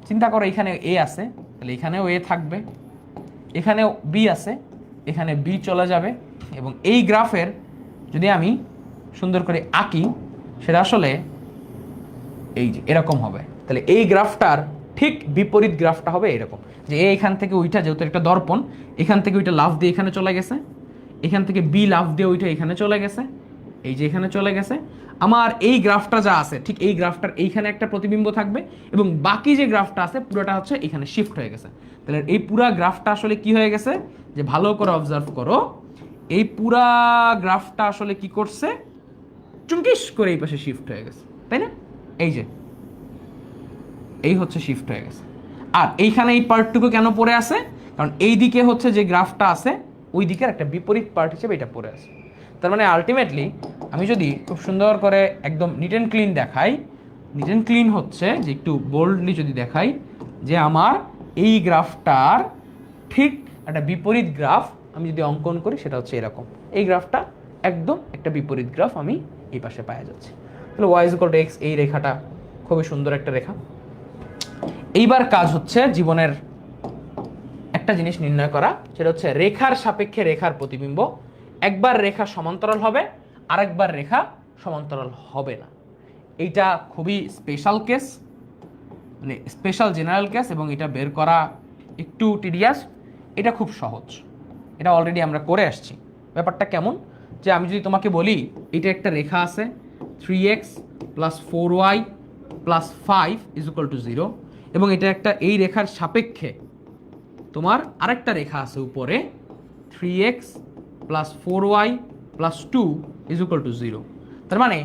চিন্তা করো এখানে a আছে, তাহলে এখানেও a থাকবে, এখানেও b আছে, এখানে b চলে যাবে এবং এই গ্রাফের যদি আমি সুন্দর করে আঁকি সেটা আসলে এই যে এরকম হবে। তাহলে এই গ্রাফটার ঠিক বিপরীত গ্রাফটা হবে এরকম, যে এ এখান থেকে ওইটা, যেহেতু একটা দর্পণ, এখান থেকে ওইটা লাফ দিয়ে এখানে চলে গেছে, এখান থেকে বি লাফ দিয়ে ওইটা এখানে চলে গেছে, এই যে এখানে চলে গেছে। আমার এই গ্রাফটা যা আছে ঠিক এই গ্রাফটার এইখানে একটা প্রতিবিম্ব থাকবে এবং বাকি যে গ্রাফটা আছে পুরোটা হচ্ছে এখানে শিফট হয়ে গেছে। তাহলে এই পুরা গ্রাফটা আসলে কি হয়ে গেছে, যে ভালো করে অবজার্ভ করো, এই পুরা গ্রাফটা আসলে কি করছে, চুমকিস করে এই পাশে শিফট হয়ে গেছে, তাই না? এই যে এই হচ্ছে শিফট হয়ে গেছে। আর এইখানে এই পার্টটুকু কেন পড়ে আছে, কারণ এই দিকে হচ্ছে যে গ্রাফটা আছে ওই দিকের একটা বিপরীত পার্ট হিসেবে এটা পড়ে আছে। তার মানে আলটিমেটলি আমি যদি খুব সুন্দর করে একদম নিট অ্যান্ড ক্লিন দেখাই, নিট অ্যান্ড ক্লিন হচ্ছে যে একটু বোল্ডলি যদি দেখাই যে আমার এই গ্রাফটার ঠিক একটা বিপরীত গ্রাফ আমি যদি অঙ্কন করি সেটা হচ্ছে এরকম, এই গ্রাফটা একদম একটা বিপরীত গ্রাফ আমি এই পাশে পাওয়া যাচ্ছে। তাহলে y = x, এই রেখাটা খুবই সুন্দর একটা রেখা। এইবার কাজ হচ্ছে জীবনের একটা জিনিস নির্ণয় করা, সেটা হচ্ছে রেখার সাপেক্ষে রেখার প্রতিবিম্ব। একবার রেখা সমান্তরাল হবে, আরেকবার রেখা সমান্তরাল হবে না। এইটা খুবই স্পেশাল কেস, মানে স্পেশাল জেনারেল কেস, এবং এটা বের করা একটু টিডিয়াস। এটা খুব সহজ, এটা অলরেডি আমরা করে আসছি। ব্যাপারটা কেমন, যে আমি যদি তোমাকে বলি এটা একটা রেখা আছে 3x + 4y + 5 = 0 এবং এটা একটা এই রেখার সাপেক্ষে তোমার আরেকটা রেখা আছে উপরে 3x + 4y + 2 = 0। তার মানে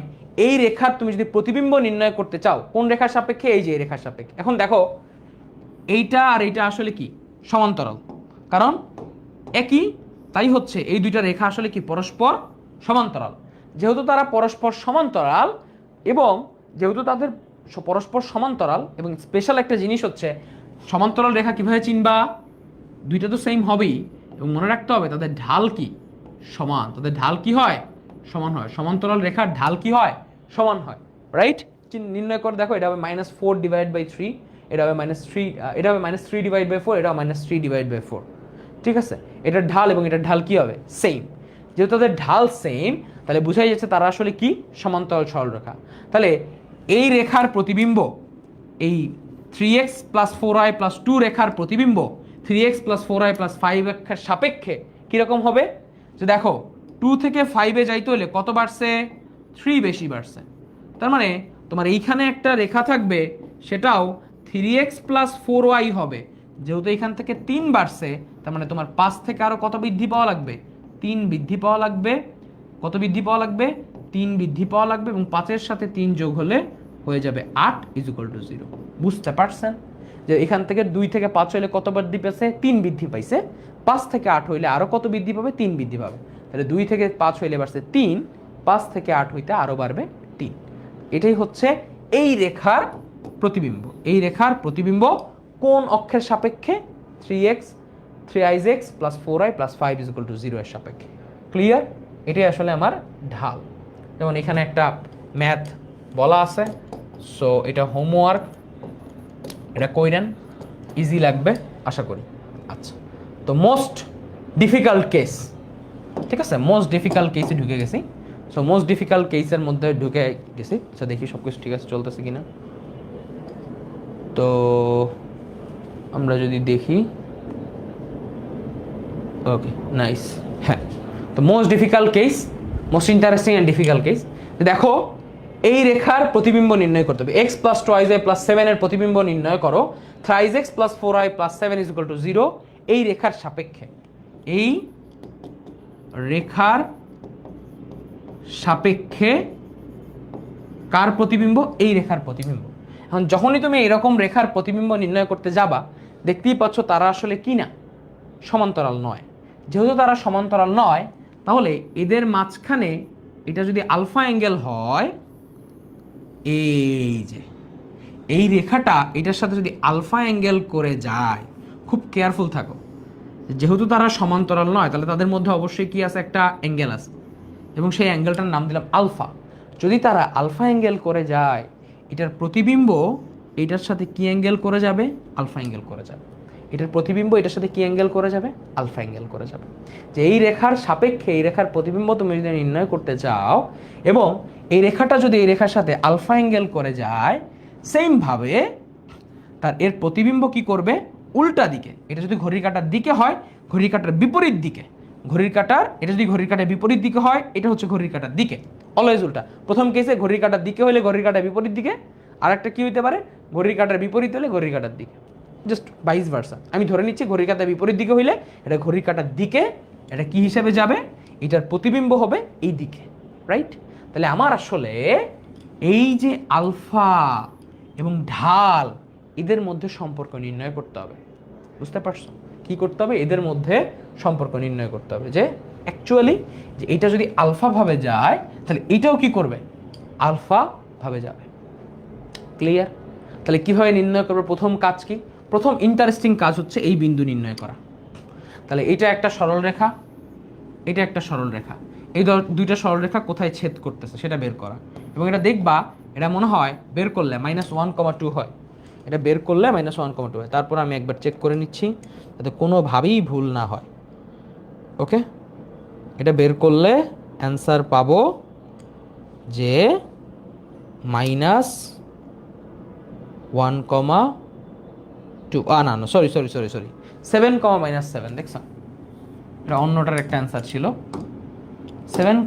এই রেখার তুমি যদি প্রতিবিম্ব নির্ণয় করতে চাও, কোন রেখার সাপেক্ষে, এই যে এই রেখার সাপেক্ষে। এখন দেখো এইটা আর এইটা আসলে কি সমান্তরাল, কারণ একই, তাই হচ্ছে এই দুইটা রেখা আসলে কি পরস্পর সমান্তরাল। যেহেতু তারা পরস্পর সমান্তরাল এবং যেহেতু তাদের পরস্পর সমান্তরাল এবং স্পেশাল একটা জিনিস হচ্ছে সমান্তরাল রেখা কিভাবে চিনবা, দুইটা তো সেম হবেই এবং মনে রাখতে হবে তাদের ঢাল কি সমান, তাদের ঢাল কি হয় সমান হয়। সমান্তরাল রেখার ঢাল কি হয় সমান হয়, রাইট? নির্ণয় করে দেখো, এটা হবে -4 / 3, এটা হবে -3, এটা হবে -3 / 4, এটা -3 / 4, ঠিক আছে? এটার ঢাল এবং এটার ঢাল কি হবে সেম। যেহেতু তাদের ঢাল সেম তাহলে বোঝাই যাচ্ছে তারা আসলে কি সমান্তরাল সরলরেখা। তাহলে এই রেখার প্রতিবিম্ব, এই 3x + 4y + 2 রেখার প্রতিবিম্ব 3x plus 4y plus 5x এর সাপেক্ষে কীরকম হবে? যে দেখো 2 থেকে 5-এ যাইতে হলে কত বাড়ছে? 3 বেশি বাড়ছে। তার মানে তোমার এইখানে একটা রেখা থাকবে, সেটাও 3x প্লাস 4y হবে। যেহেতু এখান থেকে 3 বাড়ছে, তার মানে তোমার 5 থেকে আরও কত বৃদ্ধি পাওয়া লাগবে? 3 বৃদ্ধি পাওয়া লাগবে। কত বৃদ্ধি পাওয়া লাগবে? 3 বৃদ্ধি পাওয়া লাগবে, এবং 5-এর সাথে 3 যোগ হলে হয়ে যাবে 8 = 0। বুঝতে পারছেন যে এখান থেকে 2 থেকে 5 হইলে কত বৃদ্ধি পেয়েছে? 3 বৃদ্ধি পাইছে। 5 থেকে 8 হইলে আরও কত বৃদ্ধি পাবে? 3 বৃদ্ধি পাবে। তাহলে 2 থেকে 5 হইলে বাড়ছে 3, 5 থেকে 8 হইতে আরও বাড়বে 3। এটাই হচ্ছে এই রেখার প্রতিবিম্ব। এই রেখার প্রতিবিম্ব কোন অক্ষের সাপেক্ষে? 3x 3ix plus 4y plus 5 = 0 এর সাপেক্ষে। ক্লিয়ার? এটাই আসলে আমার ঢাল। যেমন এখানে একটা ম্যাথ বলা আছে, সো এটা হোমওয়ার্ক, এটা কইরেন, ইজি লাগবে আশা করি। আচ্ছা, তো মোস্ট ডিফিকাল্ট কেস, ঠিক আছে, মোস্ট ডিফিকাল্ট কেসে ঢুকে গেছি। সো মোস্ট ডিফিকাল্ট কেসের মধ্যে ঢুকে গেছি। আচ্ছা দেখি সব কিছু ঠিক আছে, চলতেছে কিনা। তো আমরা যদি দেখি, ওকে নাইস। হ্যাঁ, তো most difficult case, most interesting and difficult case. দেখো এই রেখার প্রতিবিম্ব নির্ণয় করতে হবে। এক্স প্লাস 2y প্লাস 7 এর প্রতিবিম্ব নির্ণয় করো 3x প্লাস 4y প্লাস 7 = 0 এই রেখার সাপেক্ষে। এই রেখার সাপেক্ষে কার প্রতিবিম্ব? এই রেখার প্রতিবিম্ব। এখন যখনই তুমি এরকম রেখার প্রতিবিম্ব নির্ণয় করতে যাবা, দেখতেই পাচ্ছ তারা আসলে কি না, সমান্তরাল নয়। যেহেতু তারা সমান্তরাল নয়, তাহলে এদের মাঝখানে এটা যদি আলফা অ্যাঙ্গেল হয়, এই যে এই রেখাটা এটার সাথে যদি আলফা অ্যাঙ্গেল করে যায়, খুব কেয়ারফুল থাকো। যেহেতু তারা সমান্তরাল নয়, তাহলে তাদের মধ্যে অবশ্যই কি আছে? একটা অ্যাঙ্গেল আছে, এবং সেই অ্যাঙ্গেলটার নাম দিলাম আলফা। যদি তারা আলফা অ্যাঙ্গেল করে যায়, এটার প্রতিবিম্ব এটার সাথে কি অ্যাঙ্গেল করে যাবে? আলফা অ্যাঙ্গেল করে যাবে। এটার প্রতিবিম্ব এটার সাথে কি অ্যাঙ্গেল করে যাবে? আলফা অ্যাঙ্গেল করে যাবে। যে এই রেখার সাপেক্ষে এই রেখার প্রতিবিম্ব তুমি যদি নির্ণয় করতে চাও, এবং এই রেখাটা যদি এই রেখার সাথে আলফা অ্যাঙ্গেল করে যায়, সেমভাবে তার এর প্রতিবিম্ব কি করবে? উল্টা দিকে। এটা যদি ঘড়ির কাঁটার দিকে হয়, ঘড়ির কাঁটার বিপরীত দিকে। ঘড়ির কাঁটার, এটা যদি ঘড়ির কাঁটার বিপরীত দিকে হয়, এটা হচ্ছে ঘড়ির কাঁটার দিকে। অলওয়েজ উল্টা। প্রথম কেসে ঘড়ির কাঁটার দিকে হলে ঘড়ির কাঁটার বিপরীত দিকে, আর একটা কি হইতে পারে? ঘড়ির কাঁটার বিপরীত হলে ঘড়ির কাঁটার দিকে। Just vice versa. আমি ধরে নিচ্ছি ঘড়ির কাঁটার বিপরীত দিকে হইলে এটা ঘড়ির কাঁটার দিকে, এটা কি হিসাবে যাবে? এটার প্রতিবিম্ব হবে এই দিকে, রাইট? তাহলে আমার আসলে এই যে আলফা এবং ঢাল, এদের মধ্যে সম্পর্ক নির্ণয় করতে হবে। বুঝতে পারছো? কি করতে হবে? এদের মধ্যে সম্পর্ক নির্ণয় করতে হবে, যে অ্যাকচুয়ালি যে এটা যদি আলফা ভাবে যায়, তাহলে এটাও কি করবে? আলফা ভাবে যাবে। ক্লিয়ার? তাহলে কিভাবে নির্ণয় করবে? প্রথম কাজ কি? প্রথম ইন্টারেস্টিং কাজ হচ্ছে এই বিন্দু নির্ণয় করা। তাহলে এটা একটা সরল রেখা, এটা একটা সরল রেখা, এই দুইটা সরল রেখা কোথায় ছেদ করতেছে সেটা বের করা। এবং এটা দেখবা, এটা মনে হয় বের করলে -1,2 হয়। এটা বের করলে -1,2 হয়। তারপর আমি একবার চেক করে নিচ্ছি যাতে কোনোভাবেই ভুল না হয়। ওকে, এটা বের করলে অ্যান্সার পাবো যে -1,2 না সরি 7, -7। দেখছ, এটা অন্যটার একটা অ্যান্সার ছিল 7,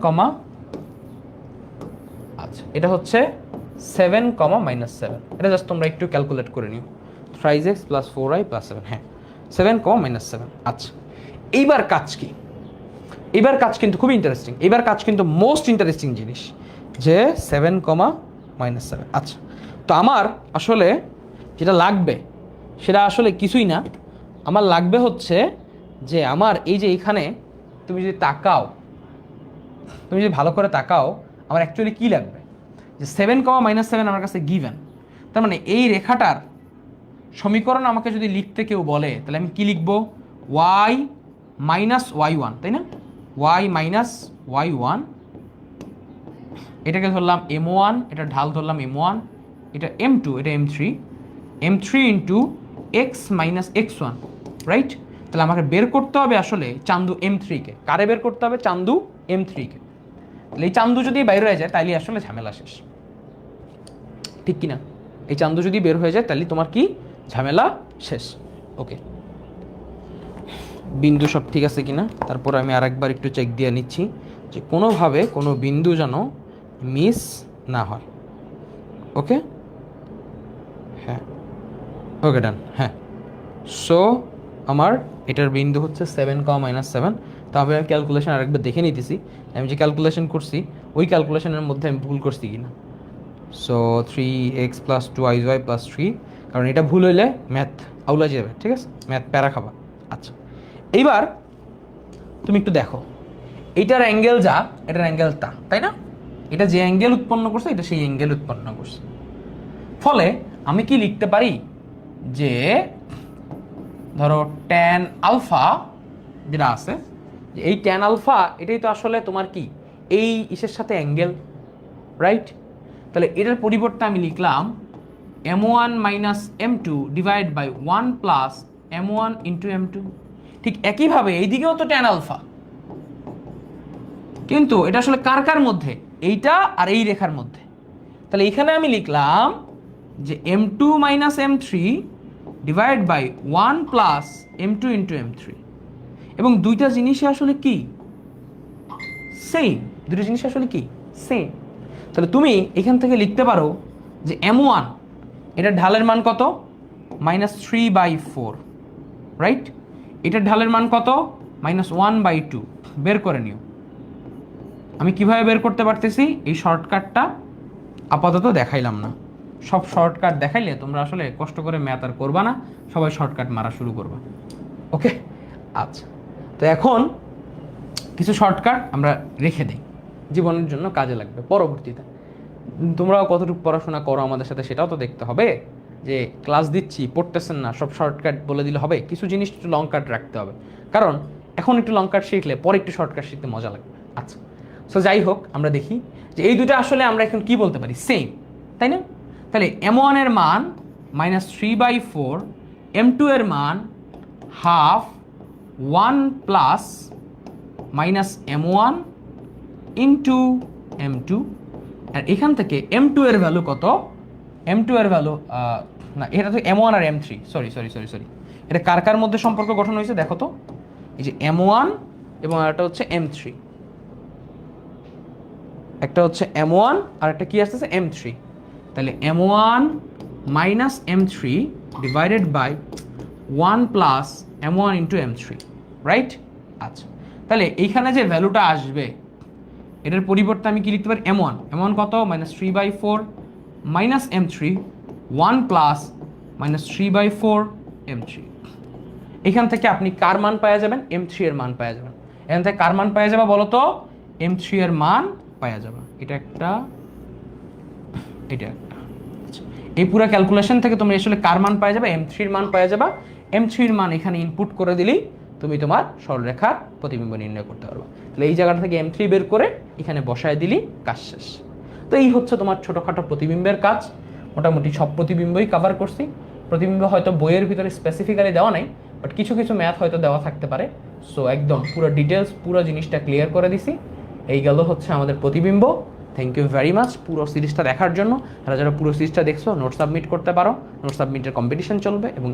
আচ্ছা এটা হচ্ছে 7, -7। এটা জাস্ট তোমরা একটু ক্যালকুলেট করে নিও। 3x প্লাস 4y প্লাস 7, হ্যাঁ 7, -7। আচ্ছা, এইবার কাজ কি? এবার কাজ কিন্তু খুব ইন্টারেস্টিং। এবার কাজ কিন্তু মোস্ট ইন্টারেস্টিং জিনিস, যে 7, -7। আচ্ছা, তো আমার আসলে যেটা লাগবে সেটা আসলে কিছুই না। আমার লাগবে হচ্ছে যে আমার এই যে এখানে তুমি যদি তাকাও, তুমি যদি ভালো করে তাকাও, আমার অ্যাকচুয়ালি কী লাগবে? যে 7, -7 আমার কাছে গিভেন। তার মানে এই রেখাটার সমীকরণ আমাকে যদি লিখতে কেউ বলে, তাহলে আমি কি লিখব? y - y1, তাই না? y - y1, এটাকে ধরলাম m1, এটা ঢাল ধরলাম m1, এটা m2, এটা m3 into x - x1, right? তাহলে আমাকে বের করতে হবে আসলে চান্দু m3-কে। কারে বের করতে হবে? চান্দু m3-কে। তাহলে এই চান্দু যদি বাইরে হয়ে যায়, তাহলে আসলে ঝামেলা শেষ, ঠিক কিনা? এই চান্দু যদি বের হয়ে যায়, তাহলে তোমার কি ঝামেলা শেষ। ওকে, বিন্দু সব ঠিক আছে কিনা, তারপর আমি আরেকবার একটু চেক দিয়ে নিচ্ছি যে কোনোভাবে কোনো বিন্দু যেন মিস না হয়। ওকে, হ্যাঁ, ওকে ডান। হ্যাঁ, সো আমার এটার বিন্দু হচ্ছে 7, তো আমি ক্যালকুলেশন আরেকবার দেখে নিতেছি আমি যে ক্যালকুলেশন করছি ওই ক্যালকুলেশনের মধ্যে আমি ভুল করছি কিনা। সো 3x + 2iy + 3, কারণ এটা ভুল হইলে ম্যাথ আউলা যাবে, ঠিক আছে, ম্যাথ প্যারা খাবা। আচ্ছা, এইবার তুমি একটু দেখো, এইটার অ্যাঙ্গেল যা, এটার অ্যাঙ্গেল তা, তাই না? এটা যে অ্যাঙ্গেল উৎপন্ন করছে এটা সেই অ্যাঙ্গেল উৎপন্ন করছে। ফলে আমি কি লিখতে পারি যে ধরো ট্যান আলফা যেটা আছে, যে এই ট্যান আলফা এটাই তো আসলে তোমার কি এই ইসের সাথে অ্যাঙ্গেল, রাইট? তাহলে এটার পরিবর্তে আমি লিখলাম m1 - m2 divide by 1 plus m1 into m2। ঠিক একইভাবে এইদিকেও তো ট্যান আলফা, কিন্তু এটা আসলে কার কার মধ্যে, এইটা আর এই রেখার মধ্যে। তাহলে এখানে আমি লিখলাম যে m2 - m3 divide by 1 plus m2 into m3, এবং দুইটা জিনিসই আসলে কি সেম, দুটো জিনিস আসলে কি সেম। তাহলে তুমি এখান থেকে লিখতে পারো যে m1 এটার ঢালের মান কত, -3/4, রাইট? এটার ঢালের মান কত, -1/2। বের করে নিও। আমি কিভাবে বের করতে পারতেছি, এই শর্টকাটটা আপাতত দেখাইলাম না। সব শর্টকাট দেখাইলে তোমরা আসলে কষ্ট করে ম্যাথ আর করবা না, সবাই শর্টকাট মারা শুরু করবা। ওকে, আচ্ছা, তো এখন কিছু শর্টকাট আমরা রেখে দিই, জীবনের জন্য কাজে লাগবে পরবর্তীতে। তোমরাও কতটুকু পড়াশোনা করো আমাদের সাথে সেটাও তো দেখতে হবে, যে ক্লাস দিচ্ছি পড়তেছেন না সব শর্টকাট বলে দিলে হবে, কিছু জিনিস একটু লং কাট রাখতে হবে, কারণ এখন একটু লং কাট শিখলে পরে একটু শর্টকাট শিখতে মজা লাগবে। আচ্ছা, সো যাই হোক, আমরা দেখি যে এই দুটো আসলে আমরা এখন কি বলতে পারি, সেম, তাই না? তাহলে m1 এর মান -3/4, m2 এর মান half 1 plus -m1 into m2, আর এখান থেকে m2 এর ভ্যালু কত, m2 এর ভ্যালু না, এটা তো m1 আর m3, সরি, এটা কার কার মধ্যে সম্পর্ক গঠন হয়েছে দেখো তো, এই যে m1 এবং একটা হচ্ছে m3, একটা হচ্ছে m1 আর একটা কি আসতেছে m3। তাহলে m1 - m3 divided by 1 plus m1 into m3, right? আচ্ছা, তাহলে এইখানে যে ভ্যালুটা আসবে এটার পরিবর্তে আমি কি লিখতে পারি, m1 কত, -3/4 -m3 1 প্লাস -3/4 m3। এখান থেকে আপনি কার মান পাওয়া যাবেন, m3 এর মান পাওয়া যাবেন। এখান থেকে কার মান পাওয়া যাবে বলো তো, m3 এর মান পাওয়া যাবে। এটা একটা, এটা একটা। আচ্ছা, এই পুরো ক্যালকুলেশন থেকে তুমি আসলে কার মান পাওয়া যাবে, m3 এর মান পাওয়া যাবে। m3 এর মান এখানে ইনপুট করে দিলেই তুমি তোমার সরলরেখার প্রতিবিম্ব নির্ণয় করতে পারবে। তাহলে এই জায়গাটা থেকে m3 বের করে এখানে বসায় দিলেই কাজ শেষ। তো এই হচ্ছে তোমার ছোটোখাটো প্রতিবিম্বের কাজ। মোটামুটি সব প্রতিবিম্বই কভার করছি। প্রতিবিম্ব হয়তো বইয়ের ভিতরে স্পেসিফিক্যালি দেওয়া নাই, বাট কিছু কিছু ম্যাথ হয়তো দেওয়া থাকতে পারে। সো একদম পুরো ডিটেলস, পুরো জিনিসটা ক্লিয়ার করে দিছি। এই গেল হচ্ছে আমাদের প্রতিবিম্ব। থ্যাংক ইউ ভেরি মাচ পুরো সিরিজটা দেখার জন্য। যারা পুরো সিরিজটা দেখছো নোট সাবমিট করতে পারো, নোট সাবমিটের কম্পিটিশন চলবে, এবং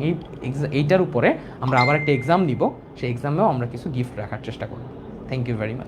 এইটার উপরে আমরা আবার একটা এক্সাম নিব, সেই এক্সামেও আমরা কিছু গিফট রাখার চেষ্টা করব। Thank you very much.